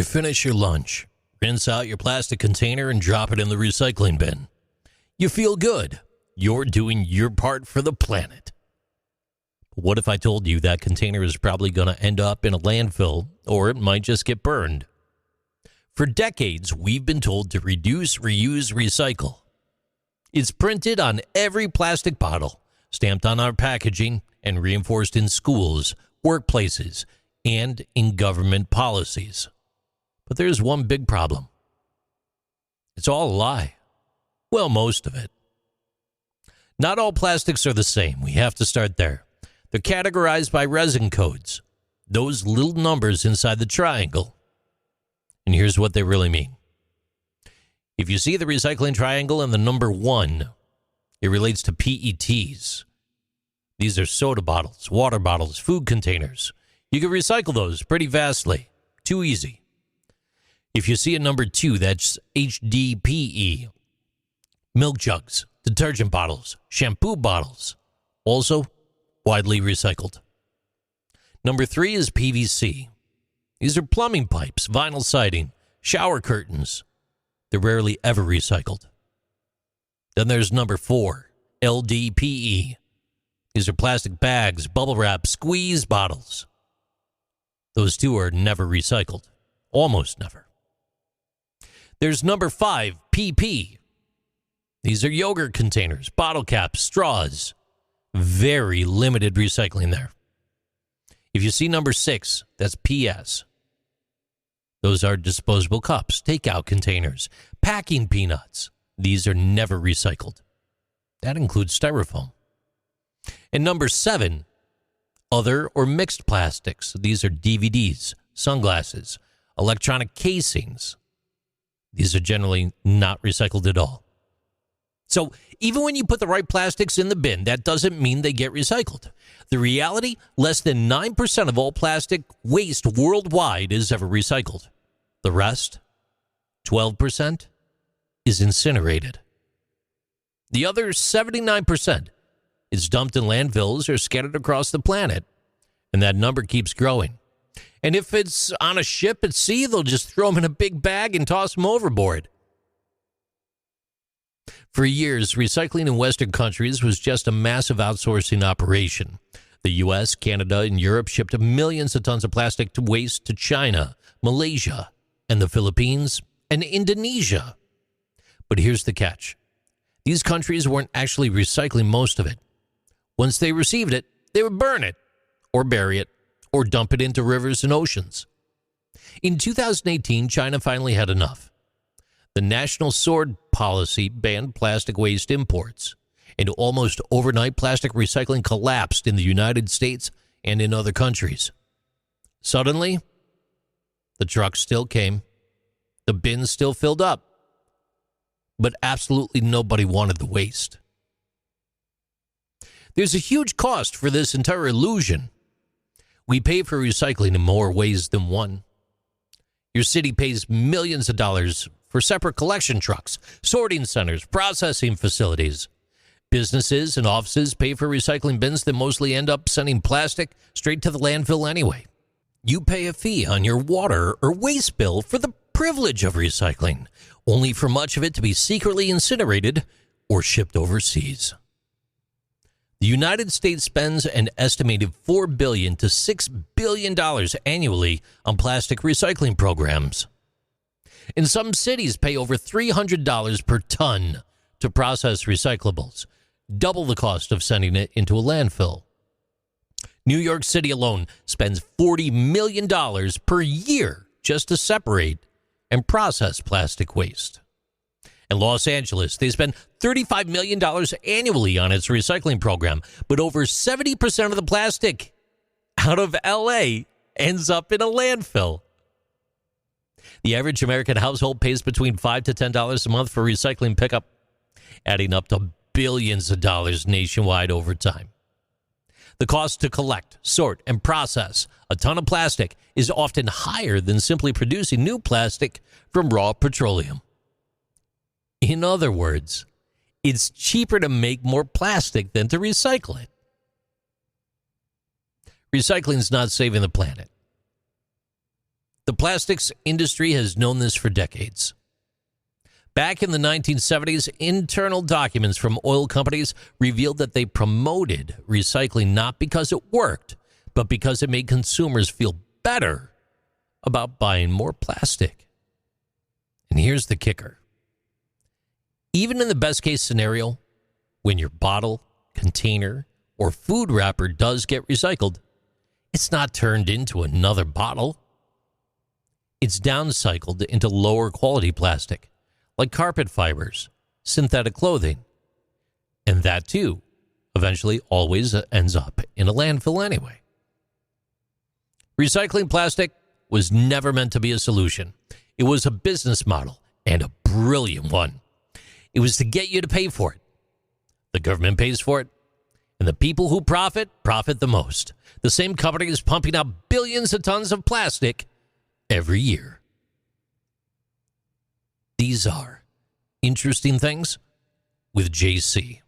You finish your lunch, rinse out your plastic container, and drop it in the recycling bin. You feel good. You're doing your part for the planet. But what if I told you that container is probably going to end up in a landfill, or it might just get burned? For decades, we've been told to reduce, reuse, recycle. It's printed on every plastic bottle, stamped on our packaging, and reinforced in schools, workplaces, and in government policies. But there's one big problem. It's all a lie. Well, most of it. Not all plastics are the same. We have to start there. They're categorized by resin codes, those little numbers inside the triangle. And here's what they really mean. If you see the recycling triangle and the number 1, it relates to PETs. These are soda bottles, water bottles, food containers. You can recycle those pretty vastly. Too easy. If you see a number 2, that's HDPE. Milk jugs, detergent bottles, shampoo bottles. Also widely recycled. Number 3 is PVC. These are plumbing pipes, vinyl siding, shower curtains. They're rarely ever recycled. Then there's number 4, LDPE. These are plastic bags, bubble wrap, squeeze bottles. Those two are never recycled. Almost never. There's number 5, PP. These are yogurt containers, bottle caps, straws. Very limited recycling there. If you see number 6, that's PS. Those are disposable cups, takeout containers, packing peanuts. These are never recycled. That includes styrofoam. And number 7, other or mixed plastics. These are DVDs, sunglasses, electronic casings. These are generally not recycled at all. So even when you put the right plastics in the bin, that doesn't mean they get recycled. The reality, less than 9% of all plastic waste worldwide is ever recycled. The rest, 12%, is incinerated. The other 79% is dumped in landfills or scattered across the planet, and that number keeps growing. And if it's on a ship at sea, they'll just throw them in a big bag and toss them overboard. For years, recycling in Western countries was just a massive outsourcing operation. The U.S., Canada, and Europe shipped millions of tons of plastic waste to China, Malaysia, and the Philippines, and Indonesia. But here's the catch. These countries weren't actually recycling most of it. Once they received it, they would burn it, or bury it, or dump it into rivers and oceans. In 2018, China finally had enough. The National Sword Policy banned plastic waste imports, and almost overnight plastic recycling collapsed in the United States and in other countries. Suddenly, the trucks still came, the bins still filled up, but absolutely nobody wanted the waste. There's a huge cost for this entire illusion. We pay for recycling in more ways than one. Your city pays millions of dollars for separate collection trucks, sorting centers, processing facilities. Businesses and offices pay for recycling bins that mostly end up sending plastic straight to the landfill anyway. You pay a fee on your water or waste bill for the privilege of recycling, only for much of it to be secretly incinerated or shipped overseas. The United States spends an estimated $4 billion to $6 billion annually on plastic recycling programs. And some cities pay over $300 per ton to process recyclables, double the cost of sending it into a landfill. New York City alone spends $40 million per year just to separate and process plastic waste. In Los Angeles, they spend $35 million annually on its recycling program, but over 70% of the plastic out of LA ends up in a landfill. The average American household pays between $5 to $10 a month for recycling pickup, adding up to billions of dollars nationwide over time. The cost to collect, sort, and process a ton of plastic is often higher than simply producing new plastic from raw petroleum. In other words, it's cheaper to make more plastic than to recycle it. Recycling is not saving the planet. The plastics industry has known this for decades. Back in the 1970s, internal documents from oil companies revealed that they promoted recycling not because it worked, but because it made consumers feel better about buying more plastic. And here's the kicker. Even in the best case scenario, when your bottle, container, or food wrapper does get recycled, it's not turned into another bottle. It's downcycled into lower quality plastic, like carpet fibers, synthetic clothing. And that, too, eventually always ends up in a landfill anyway. Recycling plastic was never meant to be a solution. It was a business model, and a brilliant one. It was to get you to pay for it. The government pays for it, and the people who profit the most. The same company is pumping out billions of tons of plastic every year. These are Interesting Things with JC.